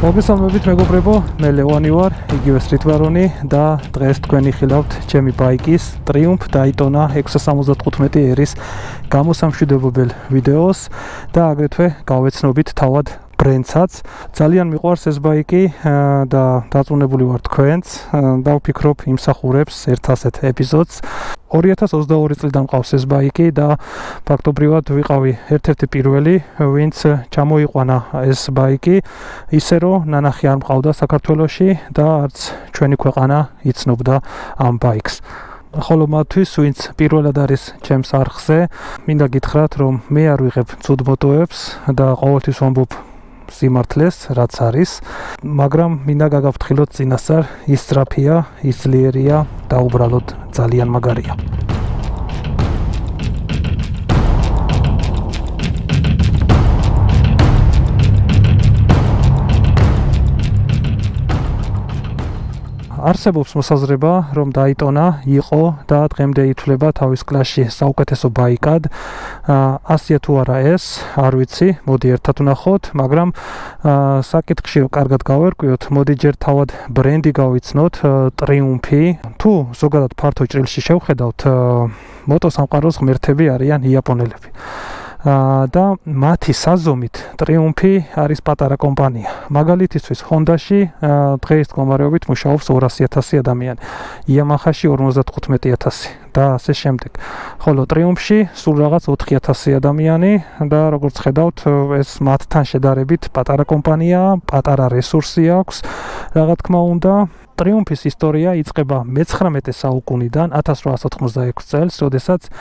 მოგესალმებით მეგობრებო, მე ლევანი ვარ, იგივე Street Baron-ი და დღეს თქვენი ხილავთ ჩემი ბაიკის Triumph Daytona 675 ერის გამოსამშვიდობებელ ვიდეოს და აგრეთვე გავეცნობით თავად ბრენდსაც. ძალიან მიყვარს ეს ბაიკი და დაწუნებული ვარ თქვენც და ვფიქრობ იმსახურებს ერთ ასეთ ეპიზოდს. 2022 წლიდან მყავს ეს ბაიკი და ფაქტობრივად ვიყავი ერთ-ერთი პირველი, ვინც ჩამოიყვანა ეს ბაიკი, ისე რომ ნანახი არ მყავდა საქართველოში და არც ჩვენი ქვეყანა იცნობდა ამ ბაიკს. ხოლო მათთვის, ვინც პირველად არის ჩემს არხზე, მინდა გითხრათ, რომ მე არ ვიღებ ცუდ მოტოებს და ყოველთვის ვამბობ სიმართლეს, რაც არის, მაგრამ მინდა გაგაფრთხილოთ წინასწარ, ის სწრაფია, ის ძლიერია და უბრალოდ ძალიან მაგარია. არსებობს მოსაზრება, რომ Daytona იყო და დღემდე ითვლება თავის კლასში საუკეთესო ბაიკად. 100-ია თუ არა ეს, არ ვიცი, მოდი ერთად ვნახოთ, მაგრამ საკითხში რომ კარგად გავერკვიოთ, მოდი ჯერ თავად ბრენდი გავიცნოთ, Triumph-ი. თუ ზოგადად ფართო ჭრილში შევხედავთ, მოტოსამყაროს ღმერთები არიან იაპონელები. და მათი საზომით Triumph-ი არის პატარა კომპანია. მაგალითისთვის Honda-ში დღეის მდგომარეობით მუშაობს 200,000 ადამიანი, Yamaha-ში 55,000 და ასე შემდეგ. ხოლო Triumph-ში სულ რაღაც 4,000 ადამიანი და როგორც ხედავთ, ეს მათთან შედარებით პატარა კომპანია, პატარა რესურსი აქვს, რა თქმა უნდა. Triumph-ის ისტორია იწყება მე-19 საუკუნიდან, 1886 წელს, როდესაც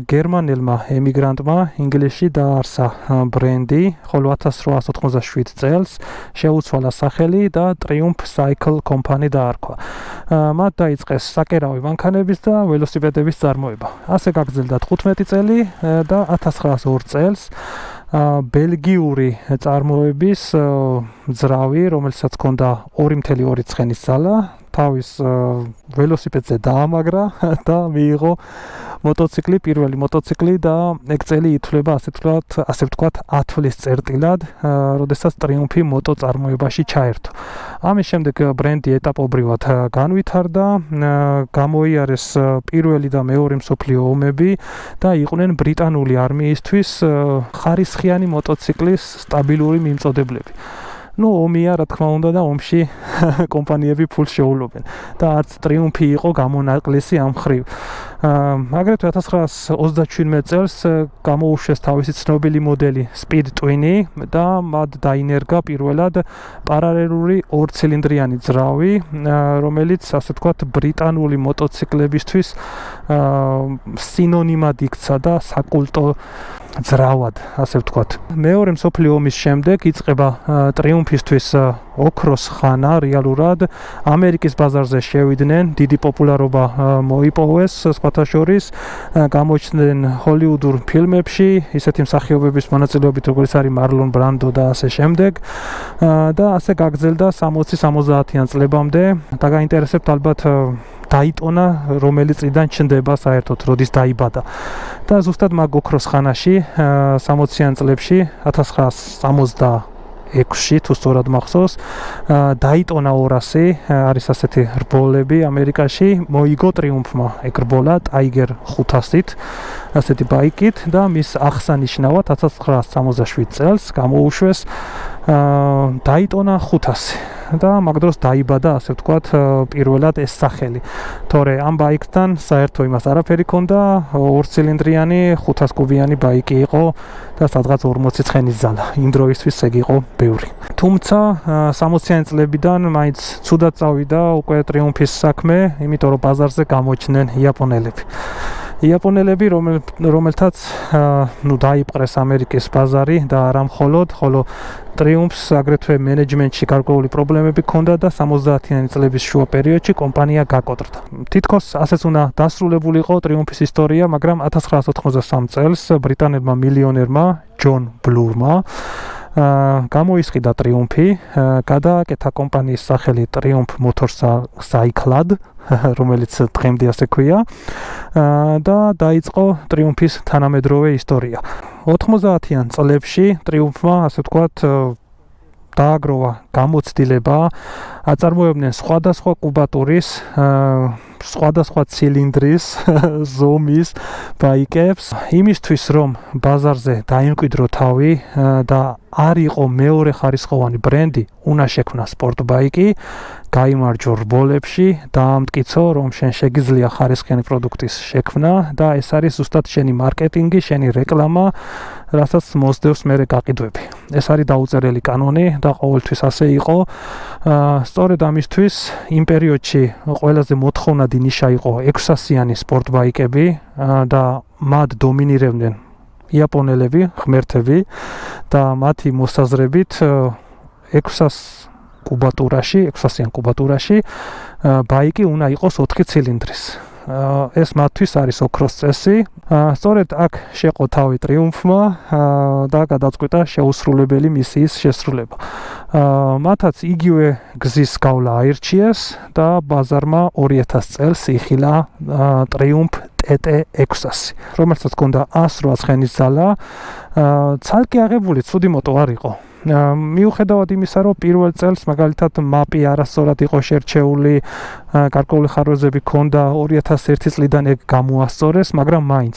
გერმანელმა ემიგრანტმა ინგლისში დააარსა ბრენდი, ხოლო 1887 წელს შეუცვალა სახელი და Triumph Cycle Company დაარქვა. მათ დაიწყეს საკერავი მანქანების და ველოსიპედების წარმოება. ასე გაგრძელდა 15 წელი და 1902 წელს ბელგიური წარმოების ძრავი, რომელსაც ჰქონდა 2.2 ცხენის ძალა, თავის ველოსიპედზე დაამაგრა და მიიღო მოტოციკლი, პირველი მოტოციკლი და ეგ წელი ითვლება ასე ვთქვათ ათვლის წერტილად, როდესაც Triumph-ი მოტოწარმოებაში ჩაერთო. ამის შემდეგ ბრენდი ეტაპობრივად განვითარდა, გამოიარეს პირველი და მეორე მსოფლიო ომები და იყვნენ ბრიტანული არმიისთვის ხარისხიანი მოტოციკლის სტაბილური მიმწოდებლები. ომია, რა თქმა უნდა და ომში კომპანიები ფულს შეულობენ და არც Triumph-ი იყო გამონაკლისი ამ მხრივ. აგრეთვე 1927 წელს გამოუშვეს თავისი ცნობილი მოდელი Speed Twin-ი და მათ დაინერგა პირველად პარალელური 2-ცილინდრიანი ძრავი, რომელიც ასე ვთქვათ ბრიტანული მოტოციკლებისთვის სინონიმად იქცა და საკულტო ძრავად, ასე ვთქვათ. მეორე მსოფლიო ომის შემდეგ იწყება Triumph-ისთვის ოქროს ხანა, რეალურად ამერიკის ბაზარზე შევიდნენ, დიდი პოპულარობა მოიპოვეს, სხვათა შორის გამოჩნდნენ ჰოლივუდურ ფილმებში, ისეთი მსახიობების მონაწილეობით, როგორც არის Marlon Brando და ასე შემდეგ. და ასე გაგრძელდა 60-70-იან წლებამდე. და გაინტერესებთ ალბათ Daytona, რომელიც წლიდან ჩნდება საერთოდ, როდის დაიბადა. და ზუსტად მაგ ოქროს ხანაში 60-იან წლებში 1966-ში, თუ სწორად მახსოვს, Daytona 200 არის ასეთი რბოლები ამერიკაში, მოიგო Triumph-მა ეგ რბოლა Tiger 500-ით, ასეთი ბაიკით და მის აღსანიშნავად 1967 წელს გამოუშვეს Daytona 500 და მაგ დროს დაიბადა, ასე ვთქვათ, პირველად ეს სახელი. თორე ამ ბაიკთან საერთო იმას არაფერი ჰქონდა, 2-ცილინდრიანი 500 კუბიანი ბაიკი იყო და სადღაც 40 ცხენის ძალა. იმ დროისთვის ეგ იყო ბევრი. თუმცა 60-იან წლებიდან მაინც ცუდად წავიდა უკვე Triumph-ის საქმე, იმიტომ რომ ბაზარზე გამოჩნდნენ იაპონელები. იაპონელები, რომელთაც დაიპყრეს ამერიკის ბაზარი და არა მხოლოდ, ხოლო Triumph-ს აგრეთვე მენეჯმენტში გარკვეული პრობლემები ჰქონდა და 70-იანი წლების შუა პერიოდში კომპანია გაკოტრდა. თითქოს ასეც უნდა დასრულებულიყო Triumph-ის ისტორია, მაგრამ 1993 წელს ბრიტანელმა მილიონერმა ჯონ ბლურმა გამოისყიდა Triumph-ი, გადააკეთა კომპანიის სახელი Triumph Motorcycle-ად, რომელიც დღემდე ასე ქვია, და დაიწყო Triumph-ის თანამედროვე ისტორია. 90-იან წლებში Triumph-მა, ასე ვთქვათ, დააგროვა გამოცდილება, აწარმოებდნენ სხვადასხვა კუბატურის, სხვადასხვა ცილინდრის, ზომის ბაიკებს, იმისთვის რომ ბაზარზე დაიმკვიდრო თავი და არ იყო მეორე ხარისხოვანი ბრენდი, უნდა შექმნა სპორტ ბაიკი, გაიმარჯო რბოლებში, დაამტკიცო რომ შენ შეგიძლია ხარისხიანი პროდუქტის შექმნა და ეს არის ზუსტად შენი მარკეტინგი, შენი რეკლამა, რასაც მოსდევს მერე გაყიდვები. ეს არის დაუწერელი კანონი და ყოველთვის ასე იყო. სწორედ ამისთვის იმ პერიოდში ყველაზე მოთხოვნადი ნიშა იყო 600-იანი სპორტ ბაიკები და მათ დომინირებდნენ იაპონელები, ღმერთები და მათი მოსაზრებით 600-იან კუბატურაში ბაიკი უნდა იყოს 4 ცილინდრის. ეს მათთვის არის ოქროს წესი. სწორედ აქ შეყო თავი ტრიუმფმა და გადაწყვიტა შეუსრულებელი მისიის შესრულება. მათაც იგივე გზის გავლა აირჩიეს და ბაზარმა 2000 წელს იხილა ტრიუმფ TT600, რომელსაც ჰქონდა 108 ცხენის ზალა, ცალკე აღებული ცუდი მოტო არ იყო. მიუხედავად იმისა, რომ პირველ წელს მაგალითად მაპი არასწორად იყო შერჩეული, გარკვეული ხარვეზები ჰქონდა 2001 წლიდან ეგ გამოასწორეს, მაგრამ მაინც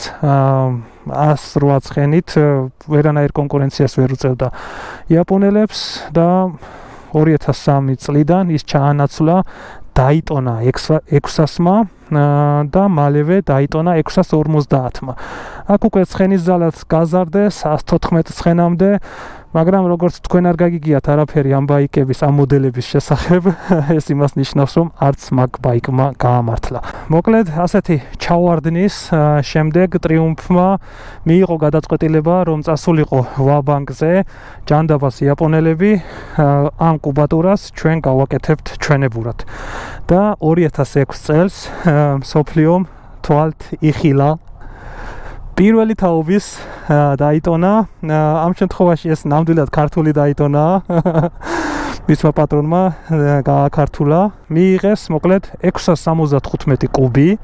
108 ცხენით ვერანაირ კონკურენციას ვერ უწევდა იაპონელებს და 2003 წლიდან ის ჩაანაცვლა დაიტონა 600-მა და მალევე დაიტონა 650-მა. აქ უკვე ცხენის ზალაც გაზარდეს 114 ცხენამდე, მაგრამ როგორც თქვენ არ გაგიგიათ არაფერი ამ ბაიკების, ამ მოდელების შესახებ, ეს იმას ნიშნავს, რომ არც მაგ ბაიკმა გაამართლა. მოკლედ, ასეთი ჩავარდნის შემდეგ ტრიუმფმა მიიღო გადაწყვეტილება, რომ წასულიყო ვა-ბანკზე, ჯანდაბას იაპონელები ამ კუბატურას ჩვენ გავაკეთებთ ჩვენებურად. და 2006 წელს მსოფლიომ თვალთ იხილა პირველი თაობის დაიტონა. ამ შემთხვევაში ეს ნამდვილად ქართული დაიტონაა. მისმა პატრონმა გააქართულა. მიიღეს მოკლედ 675 კუბი,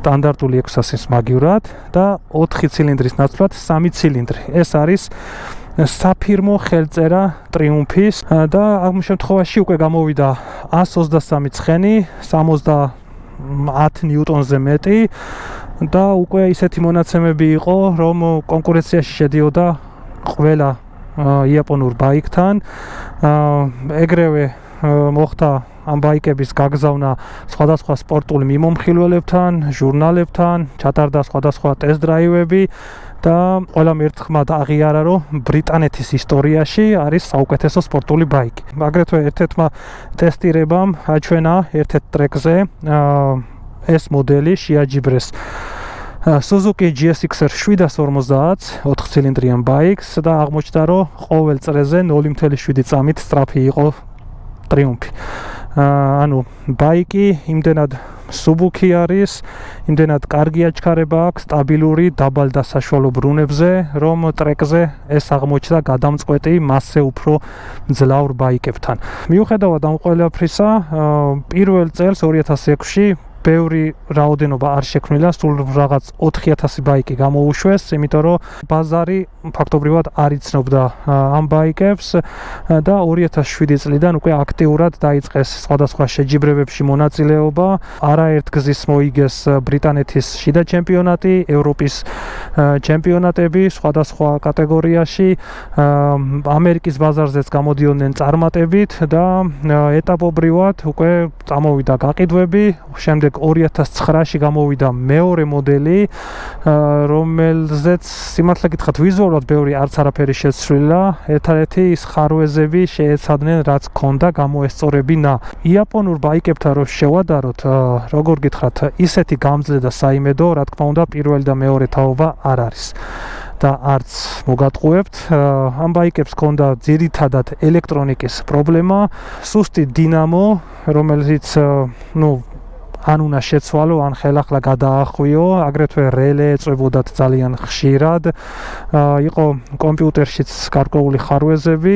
სტანდარტული 600-ის მაგივრად და 4 ცილინდრის ნაცვლად 3 ცილინდრი. ეს არის საფირმო ხელწერა ტრიუმფის და ამ შემთხვევაში უკვე გამოვიდა 123 ცხენი, 70 ნიუტონზე მეტი და უკვე ისეთი მონაცემები იყო, რომ კონკურენციაში შედიოდა ყველა იაპონურ ბაიკთან. ეგრევე მოხდა ამ ბაიკების გაგზავნა სხვადასხვა სპორტულ მიმომხილველებთან, ჟურნალებთან, ჩატარდა სხვადასხვა ტესტ-დრაივები და ყველამ ერთხმად აღიარა, რომ ბრიტანეთის ისტორიაში არის საუკეთესო სპორტული ბაიკი. აგრეთვე ერთ-ერთმა ტესტირებამ აჩვენა ერთ-ერთ ტრეკზე ეს მოდელი შეაჯიბრეს Suzuki GSX-R 750 4 ცილინდრიან ბაიკს და აღმოჩნდა, რომ ყოველ წრეზე 0.7 წამით სწრაფი იყო ტრიუმფი. ანუ ბაიკი იმდენად სუბუქი არის, იმდენად კარგი აჩქარება აქვს, სტაბილური, დაბალ და საშუალო ბრუნებზე, რომ ტრეკზე ეს აღმოჩნდა გადამწყვეტი მასზე უფრო მძლავრ ბაიკებთან. მიუხედავად ამ ყველაფრისა, პირველ წელს 2006-ში ბევრი რაოდენობა არ შექმნილა, სულ რაღაც 4000 ბაიკი გამოუშვეს, იმიტომ რომ ბაზარი ფაქტობრივად არ იცნობდა ამ ბაიკებს და 2007 წლიდან უკვე აქტიურად დაიწყეს სხვადასხვა შეჯიბრებებში მონაწილეობა. არაერთ გზის მოიგეს ბრიტანეთის შიდა ჩემპიონატი, ევროპის ჩემპიონატები სხვადასხვა კატეგორიაში, ამერიკის ბაზარზეც გამოდიოდნენ წარმატებით და ეტაპობრივად უკვე წამოვიდა გაყიდვები. შემდეგ 2009-ში გამოვიდა მეორე მოდელი, რომელზეც სიმართლე გითხრათ ვიზუალურად ბევრი არც არაფერი შეცვლილა, ერთადერთი ის ხარვეზები შეეცადნენ, რაც ჰქონდა გამოესწორებინა. იაპონურ ბაიკებთან რო შევადაროთ, როგორ გითხრათ, ისეთი გამძლე და საიმედო, რა თქმა უნდა, პირველი და მეორე თაობა არ არის. და არც მოგატყუებთ, ამ ბაიკებს ჰქონდა ძირითადად ელექტრონიკის პრობლემა, სუსტი დინამო, რომელიც ან უნდა შეცვალო, ან ხელახლა გადაახვიო, აგრეთვე რელე ეწვებოდათ ძალიან ხშირად. იყო კომპიუტერშიც გარკვეული ხარვეზები,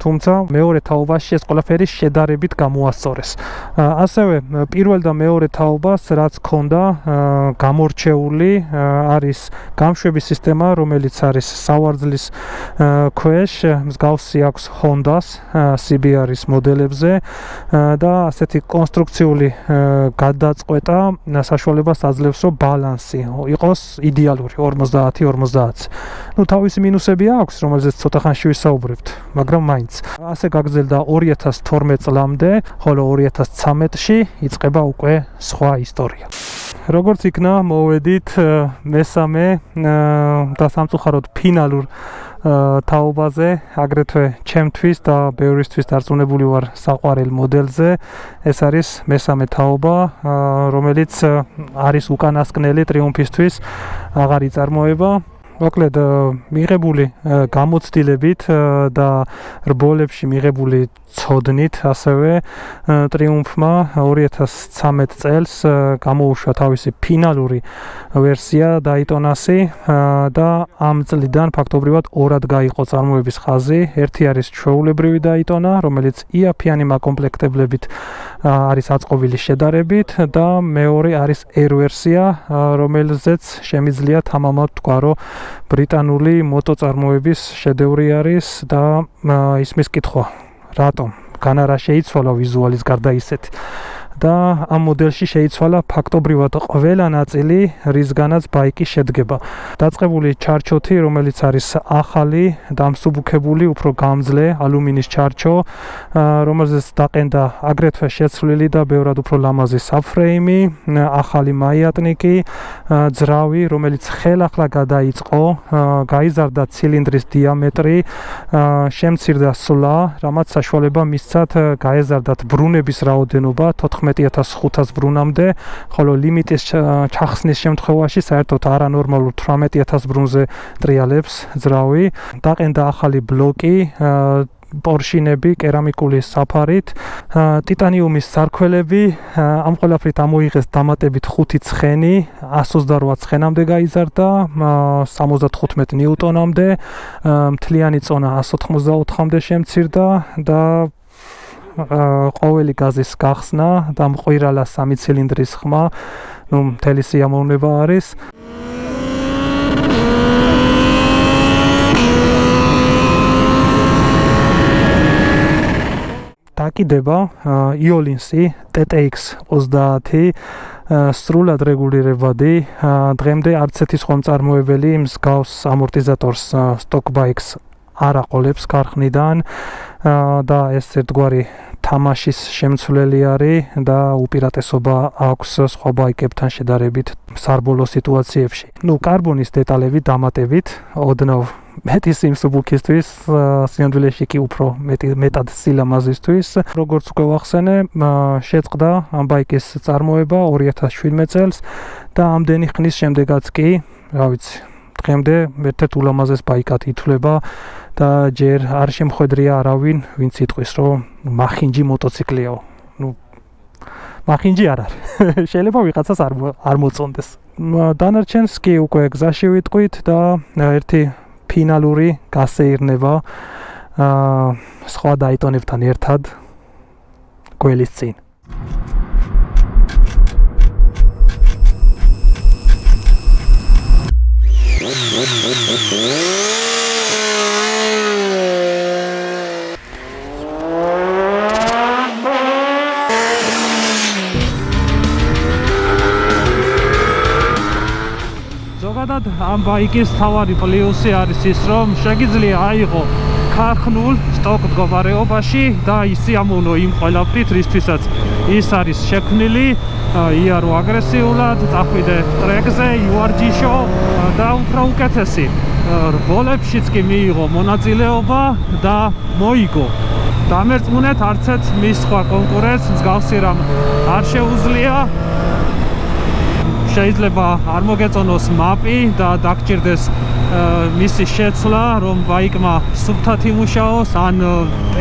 თუმცა მეორე თაობაში ეს ყველაფერი შედარებით გამოასწორეს. ასევე პირველ და მეორე თაობას რაც ქონდა გამორჩეული არის გამშვების სისტემა, რომელიც არის სავარძლის ქვეშ, მსგავსი აქვს Honda-ს CBR-ის მოდელებზე და ასეთი კონსტრუქციული გადაწყვეტა საშუალებას აძლევს, რომ ბალანსი იყოს იდეალური 50-50. თავისი მინუსები აქვს, რომელზეც ცოტა ხანში ვისაუბრებთ, მაგრამ მაინც. ასე გაგრძელდა 2012 წლამდე, ხოლო 2013-ში იწყება უკვე სხვა ისტორია. როგორც იქნა, მოვედით მესამე და სამწუხაროდ ფინალურ თაობაზე, აგრეთვე ჩემთვის და ბევრისთვის დარწმუნებული ვარ საყვარელ მოდელზე. ეს არის მესამე თაობა, რომელიც არის უკანასკნელი ტრიუმფისთვის, აღარ იწარმოება. მოკლედ მიღებული გამოცდილებით და რბოლებში მიღებული ცოდნით, ასევე ტრიუმფმა 2013 წელს გამოუშვა თავისი ფინალური ვერსია დაიტონასი და ამ წლიდან ფაქტობრივად ორად გაიყო წარმოების ხაზი. ერთი არის ჩვეულებრივი დაიტონა, რომელიც იაფიანი მაკომპლექტებლებით არის აწყობილი შედარებით და მეორე არის R ვერსია, რომელზეც შემიძლია თამამად თქვა, რომ ბრიტანული მოტოწარმოების შედევრი არის და ისმის კითხვა, რატომ? განა რა შეიცვალა ვიზუალის გარდა ისეთ და ამ მოდელში შეიცვალა ფაქტობრივად ყველა ნაწილი, რისგანაც ბაიკი შედგება. დაწყებული ჩარჩოთი, რომელიც არის ახალი, დამსუბუქებული, უფრო გამძლე ალუმინის ჩარჩო, რომელზეც დაყენდა აგრეთვე შეცვლილი და ბევრად უფრო ლამაზი საფრეიმი, ახალი მაიატნიკი, ძრავი, რომელიც ხელახლა გადაიწყო, გაიზარდა ცილინდრის დიამეტრი, შემცირდა სვლა, რამაც საშუალება მისცათ გაეზარდათ ბრუნების რაოდენობა 14500 ბრუნამდე, ხოლო ლიმიტის ჩახსნის შემთხვევაში საერთოდ არანორმალურ 18000 ბრუნზე ტრიალებს ძრავი. დაყენდა ახალი ბლოკი, პორშინები კერამიკული საფარით, ტიტანიუმის სარქველები, ამ ყველაფრით ამოიღეს დამატებით 5 ცხენი, 128 ცხენამდე გაიზარდა, 75 ნიუტონამდე, მთლიანი წონა 184-მდე შემცირდა და ყოველი გაზის გახსნა და მყვირალა 3 ცილინდრის ხმა, მთელი სიამოვნება არის. დაკიდება იოლინსი TTX 30 სრულად რეგულირებადი, დღემდე არც ერთი სხვა მწარმოებელი მსგავს ამორტიზატორს stock bikes არ აყოლებს ქარხნიდან და ეს ერთგვარი თამაშის შემცვლელი არის და უპირატესობა აქვს სხვა ბაიკებთან შედარებით სარბოლო სიტუაციებში. კარბონის დეტალები დამატებით, ოდნავ მეტი სიმსუბუქისთვის, სინამდვილეში კი უფრო მეტად სილამაზისთვის. როგორც უკვე ვახსენე, შეწყდა ამ ბაიკის წარმოება 2017 წელს და ამდენი ხნის შემდეგაც კი, რა ვიცი, დღემდე ერთ-ერთ ულამაზეს ბაიკად ითვლება და ჯერ არ შემხვედრია არავინ, ვინც იტყვის, რომ მახინჯი მოტოციკლიაო. მახინჯი არ არის. შეიძლება ვიღაცას არ მოწონდეს. დანარჩენს კი უკვე გზაში ვიტყვით და ერთი ფინალური გასეირნება სხვა დაიტონებთან ერთად გველის წინ. ზოგადად ამ ბაიკის თავარი პლუსი არის ის, რომ შეგიძლია აიღო ქარხნულ სტოკ მდგომარეობაში და ისიამოვნო იმ ყველაფრით, რისთვისაც ის არის შექმნილი, იარო აგრესიულად, წახვიდე ტრეკზე, იუარჯიშო და უფრო უკეთესი. რბოლებშიც კი მიიღო მონაწილეობა და მოიგო. დამერწმუნეთ, არცეთ მის სხვა კონკურენტს მსგავსი რამ არ შეუძლია. შეიძლება არ მოგეწონოს მაპი და დაგჭირდეს მისი შეცვლა, რომ ბაიკმა სუფთად იმუშაოს, ან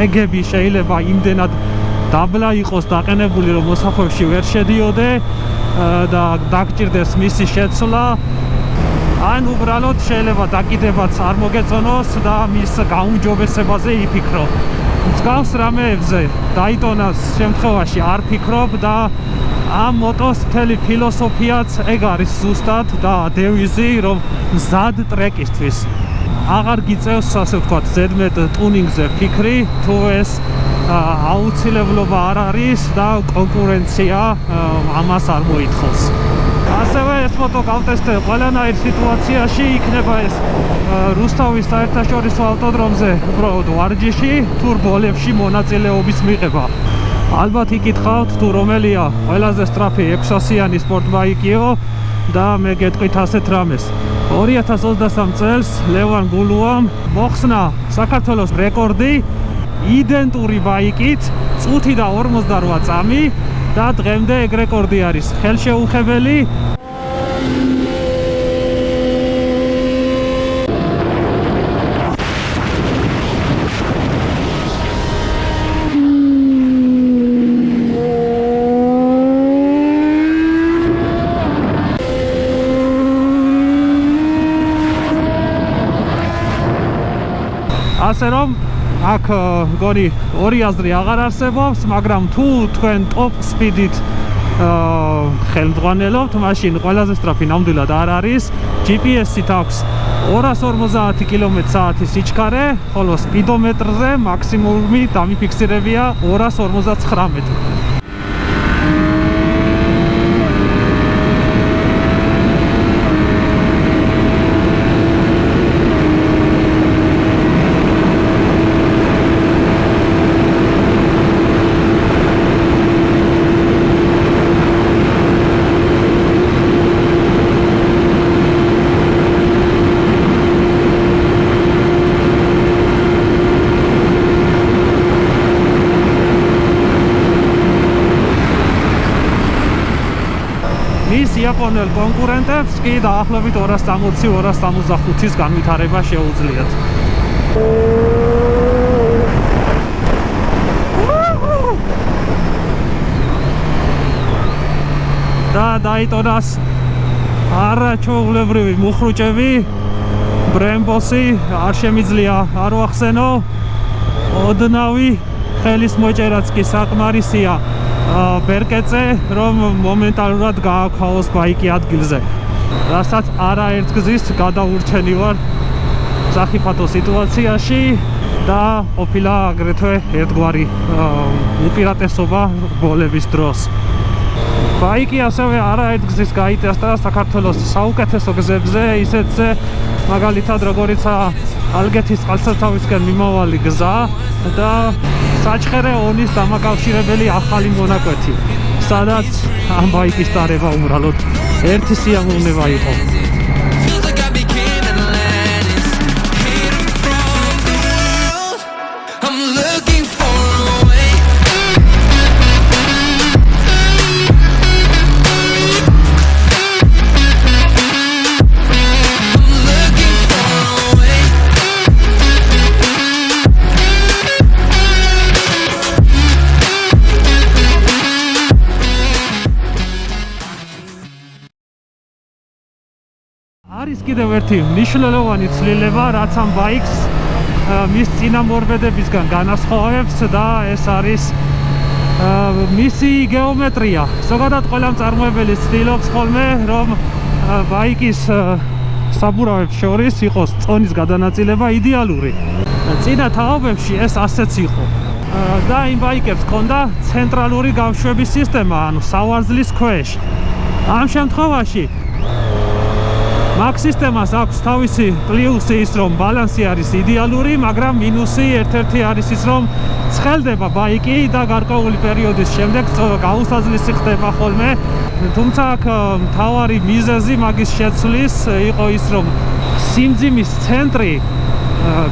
ეგები შეიძლება იმდენად დაბლა იყოს დაყენებული, რომ მოსახვევში ვერ შედიოდე და დაგჭირდეს მისი შეცვლა. ან უბრალოდ შეიძლება დაკიდებაც არ მოგეწონოს და მის გაუმჯობესებაზე იფიქრო. მსგავს რამეებზე დაიტონას შემთხვევაში არ ფიქრობ და ამ მოტოს მთელი ფილოსოფიაც ეგ არის ზუსტად და დევიზი, რომ მზად ტრეკისთვის. აღარ გიწევს, ასე ვთქვათ, ზედმეტ ტუნინგზე ფიქრი, თუ ეს აუცილებლობა არ არის და კონკურენცია ამას არ მოითხოვს. ასევე ეს მოტო გავტესტე ყველანაირ სიტუაციაში, იქნება ეს რუსთავის საერთაშორისო ავტოდრომზე, უბრალოდ ვარჯიში, თუ რბოლებში მონაწილეობის მიღება. ალბათ იკითხავთ, თუ რომელია ყველაზე სწრაფი 600-იანი სპორტბაიკიო და მე გეტყვით ასეთ რამეს. 2023 წელს ლევან გულუამ მოხსნა საქართველოს რეკორდი იდენტური ბაიკით, წუთი და 48 წამი და დღემდე ეგ რეკორდი არის ხელშეუხებელი. ასე რომ აქ გონი ორი აზრი აღარ არსებობს, მაგრამ თუ თქვენ ტოპ სპიდით ხელმძღვანელობთ, მაშინ ყველაზე სწრაფი ნამდვილად არ არის. GPS-ით აქვს 250 კმ/სთ სიჩქარე, ხოლო სპიდომეტრზე მაქსიმუმი დამიფიქსირებია 259. იაპონელ კონკურენტებს კი დაახლოებით 260-265-ის განვითარება შეუძლიათ. და დაიტონას არაჩვეულებრივი მუხრუჭები, ბრემბოსი, არ შემიძლია არ ვახსენო, ოდნავი ხელის მოჭერაც კი საკმარისია ბერკეწე, რომ მომენტალურად გააქაოს ბაიკი ადგილზე. რასაც არაერთგზის გადაურჩენი ვარ სახიფათო სიტუაციაში და ყოფილა აგრეთვე ერთგვარი უპირატესობა რბოლების დროს. ბაიკი ასევე არაერთგზის გაიტესტა საქართველოს საუკეთესო გზებზე, ისეთზე მაგალითად როგორიცაა ალგეთის წყალსაცავისკენ მიმავალი გზა და საჩხერე ონის დამაკავშირებელი ახალი მონაკვეთი, სადაც ამ ბაიკის დარება უბრალოდ ერთი სიამოვნება იყო. არის კიდევ ერთი მნიშვნელოვანი ცვლილება, რაც ამ ბაიკს მის წინამორბედებისგან განასხვავებს და ეს არის მისი გეომეტრია. ზოგადად ყველა მწარმოებელი ცდილობს ხოლმე, რომ ბაიკის საბურავებს შორის იყოს წონის გადანაწილება იდეალური. წინა თაობებში ეს ასეც იყო. და იმ ბაიკებს ჰქონდა ცენტრალური გამშვების სისტემა, ანუ სავარზლის ქვეშ. ამ შემთხვევაში მაგ სისტემას აქვს თავისი პლუსი ის, რომ ბალანსი არის იდეალური, მაგრამ მინუსი ერთ-ერთი არის ის, რომ ცხელდება ბაიკი და გარკვეული პერიოდის შემდეგ გაუსაძლისი ხდება ხოლმე. თუმცა აქ მთავარი მიზეზი მაგის შეცვლის იყო ის, რომ სიმძიმის ცენტრი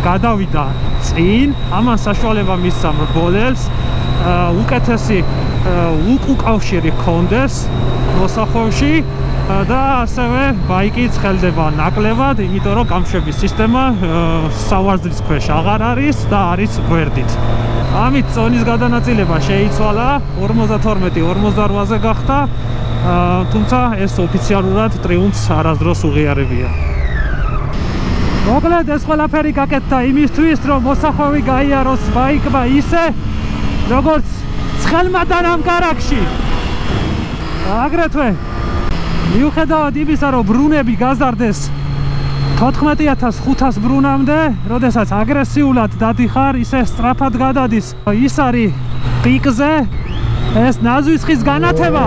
გადავიდა წინ, ამან საშუალება მისცა რბოლელს უკეთესი უკავშირი ჰქონდეს მოსახვევში და ასევე ბაიკი ცხელდება ნაკლებად, იმიტომ რომ გამშვების სისტემა სავარზლის ქვეშ აღარ არის და არის გვერდით. ამით წონის გადანაწილება შეიცვალა 52-48-ზე გახდა, თუმცა ეს ოფიციალურად ტრიუმფს არასდროს უღიარებია. მოკლედ ეს ყველაფერი გაკეთდა იმისთვის, რომ მოსახვევი გაიაროს ბაიკმა ისე, როგორც ცხელმა დანამ კარაქში. აგრეთვე მიუხედავად იმისა, რომ ბრუნები გაზარდეს 14500 ბრუნამდე, როდესაც აგრესიულად დადიხარ, ისე სწრაფად გადადის. ის არის პიკზე, ეს ნაზვის ხის განათება.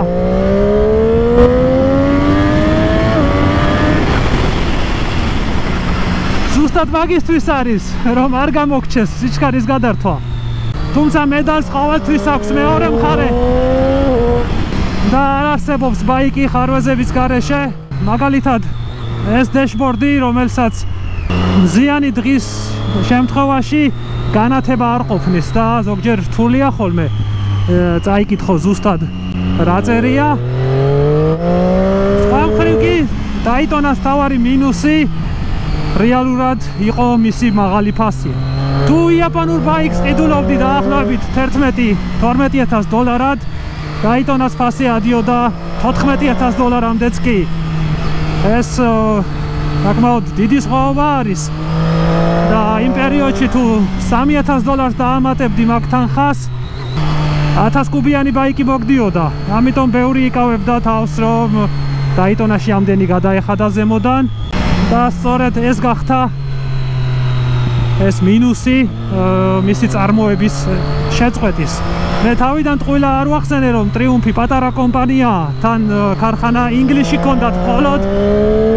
ზუსტად მაგისთვის არის, რომ არ გამოგჩეს სიჩქარის გადართვა. თუმცა მედალს ყოველთვის აქვს მეორე მხარე და არ არსებობს ბაიკი ხარვეზების გარეშე. მაგალითად, ეს დეშბორდი, რომელსაც მზიანი დღის შემთხვევაში განათება არ ყოფნის და ზოგჯერ რთულია ხოლმე წაიკითხო ზუსტად რა წერია. სხვა მხრივ კი დაიტონას თავარი მინუსი რეალურად იყო მისი მაღალი ფასი. თუ იაპონურ ბაიკს ყიდულობდი დაახლოებით 11-12,000 დოლარად, დაიტონას ფასი ადიოდა 14,000 დოლარამდეც კი. ეს საკმაოდ დიდი სხვაობა არის და იმ პერიოდში თუ 3000 დოლარს დაამატებდი მაგ თანხას, 1000 კუბიანი ბაიკი მოგდიოდა. ამიტომ ბევრი იკავებდა თავს, რომ დაიტონაში ამდენი გადაეხადა ზემოდან და სწორედ ეს გახდა ეს მინუსი მისი წარმოების შეწყვეტის. მე თავიდან ტყუილა არ ვახსენე, რომ ტრიუმფი პატარა კომპანიაა, თან ქარხანა ინგლისში ჰქონდათ მხოლოდ,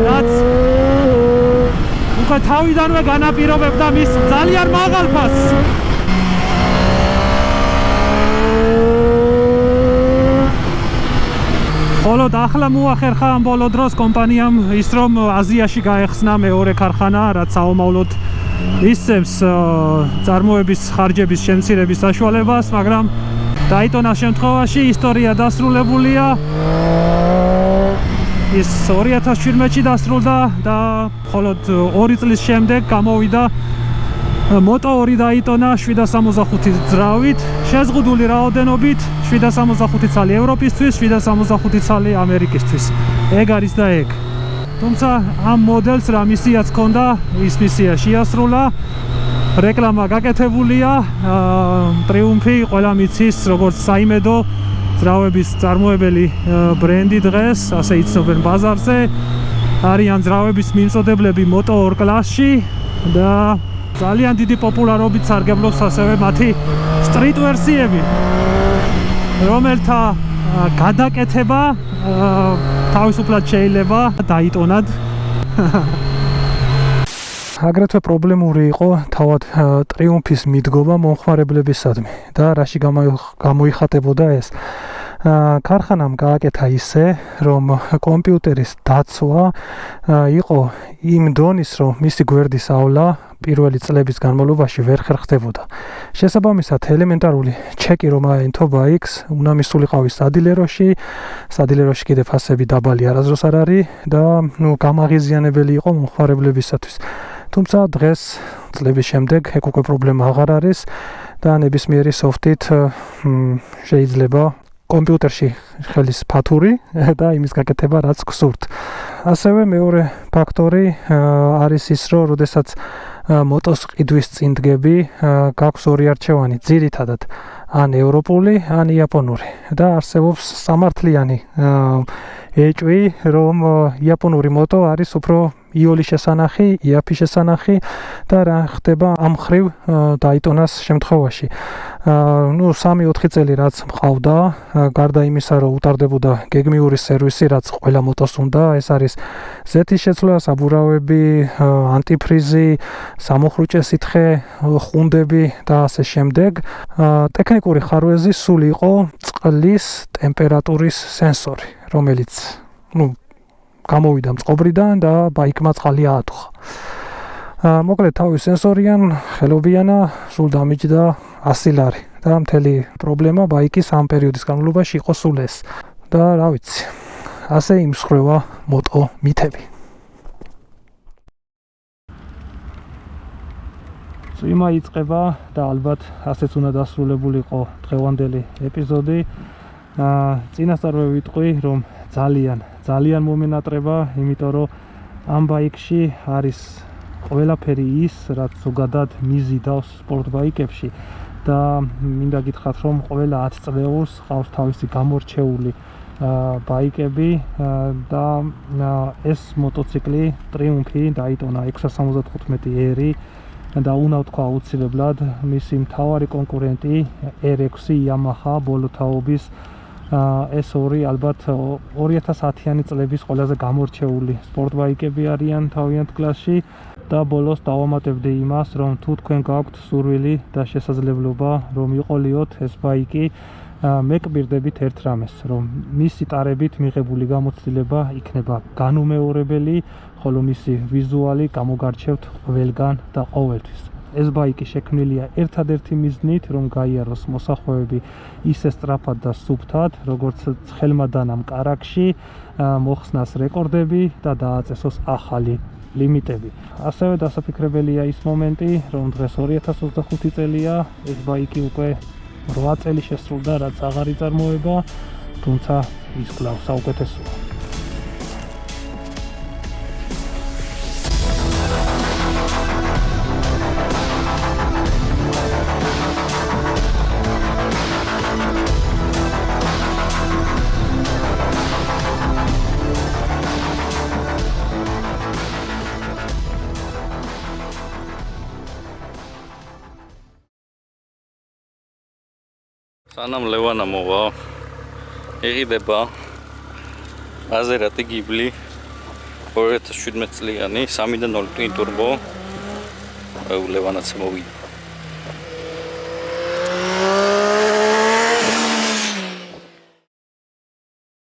რაც უკვე თავიდანვე განაპირობებდა მის ძალიან მაღალ ფასს. ხოლო ახლა მოახერხა ამ ბოლო დროს კომპანიამ ის, რომ აზიაში გაეხსნა მეორე ქარხანა, რაც საომავლოდ ისწევს წარმოების ხარჯების შემცირების საშუალებას, მაგრამ დაიტონას შემთხვევაში ისტორია დასრულებულია. ის 2017-ში დასრულდა და მხოლოდ 2 წლის შემდეგ გამოვიდა Moto 2 დაიტონა 765 ძრავით, შეზღუდული რაოდენობით 765 ცალი ევროპისთვის, 765 ცალი ამერიკისთვის. ეგ არის და ეგ. თუმცა ამ მოდელს რა მისიაც ჰქონდა, ის მისია შეასრულა. რეკლამა გაკეთებულია, ტრიუმფი ყველა მიცის, როგორც საიმედო ძრავების წარმოებელი ბრენდი დღეს, ასე იცნობენ ბაზარზე. არიან ძრავების მიმწოდებლები Moto 2 კლასში და ძალიან დიდი პოპულარობით სარგებლობს ასევე მათი სტრიტ ვერსიები, რომელთა გადაკეთება თავისუფლად შეიძლება დაიტონად. აგრეთვე პრობლემური იყო თავად ტრიუმფის მიდგომა მომხმარებლებისადმი და რაში გამოიხატებოდა ეს. ქარხანამ გააკეთა ისე, რომ კომპიუტერის დაცვა იყო იმ დონის, რომ მისი გვერდის ავლა პირველი წლების განმავლობაში ვერ ხერხდებოდა. შესაბამისად, ელემენტარული ჩეკი რომ აენთო ბაიკს, უნდა მისულიყავი სადილეროში კიდე ფასები დაბალი არასდროს არ არის და გამაღიზიანებელი იყო მომხმარებლებისათვის. თუმცა დღეს წლების შემდეგ ეგ უკვე პრობლემა აღარ არის და ნებისმიერი სოფტით შეიძლება კომპიუტერში ხელის ფათური და იმის გაკეთება რაც გსურთ. ასევე მეორე ფაქტორი არის ის, რომ როდესაც მოტოს ყიდვის წინ დგები, გაქვს ორი არჩევანი, ძირითადად ან ევროპული, ან იაპონური და არსებობს სამართლიანი ეჭვი, რომ იაპონური მოტო არის უფრო იოლის შესანახი, იაფის შესანახი და რა ხდება ამ მხრივ დაიტონას შემთხვევაში. 3-4 წელი რაც მყავდა, გარდა იმისა, რომ უტარდებოდა გეგმიური სერვისი, რაც ყველა მოტოს უნდა, ეს არის ზეთის შეცვლა, საბურავები, ანტიფრიზი, სამოხრუჭე სითხე, ხუნდები და ასე შემდეგ. ტექნიკური ხარვეზი სულ იყო წყლის ტემპერატურის სენსორი, რომელიც გამოვიდა მწყობრიდან და ბაიკმა წყალი აატუხა. მოკლედ თავის სენსორიან, ხელობიანა, სულ დამიჯდა 100 ლარი და მთელი პრობლემა ბაიკის ამ პერიოდის განმავლობაში იყო სულ ეს. და რა ვიცი, ასე იმსხვრევა მოტო მითები. წვიმა იწყება და ალბათ ასეც უნდა დასრულებულიყო დღევანდელი ეპიზოდი. წინასწარ ვიტყვი, რომ ძალიან მომენატრება, იმიტომ რომ ამ ბაიკში არის ყველაფერი ის, რაც ზოგადად მიზიდავს სპორტ ბაიკებში და მინდა გითხრათ, რომ ყველა 10 წლეულს ყავს თავისი გამორჩეული ბაიკები და ეს მოტოციკლი ტრიუმფი დაიტონა 675R და უნდა ვთქვა აუცილებლად მისი მთავარი კონკურენტი R6 Yamaha ბოლო თაობის S2 ალბათ 2010-იანი წლების ყველაზე გამორჩეული სპორტ ბაიკები არიან თავიანთ კლასში და ბოლოს დავამატებდი იმას, რომ თუ თქვენ გაქვთ სურვილი და შესაძლებლობა რომ იყოლიოთ ეს ბაიკი, მე გპირდებით ერთ რამეს, რომ მისი ტარებით მიღებული გამოცდილება იქნება განუმეორებელი, ხოლო მისი ვიზუალი გამოგარჩევთ ყველგან და ყოველთვის. ეს ბაიკი შექმნილია ერთადერთი მიზნით, რომ გაიაროს მოსახვევები ისე სწრაფად და სუფთად, როგორც ცხელმა დანამ კარაქში, მოხსნას რეკორდები და დააწესოს ახალი ლიმიტები. ასევე დასაფიქრებელია ის მომენტი, რომ დღეს 2025 წელია, ეს ბაიკი უკვე 8 წელი შესრულდა, რაც აღარ იწარმოება, თუმცა ის კვლავ საუკეთესოა. სანამ ლევანა მოვა, ეღიდება აზერატი გიბლი 2017 წლიანი 3.0 ტვინ ტურბო. ლევანაც მოვიდა.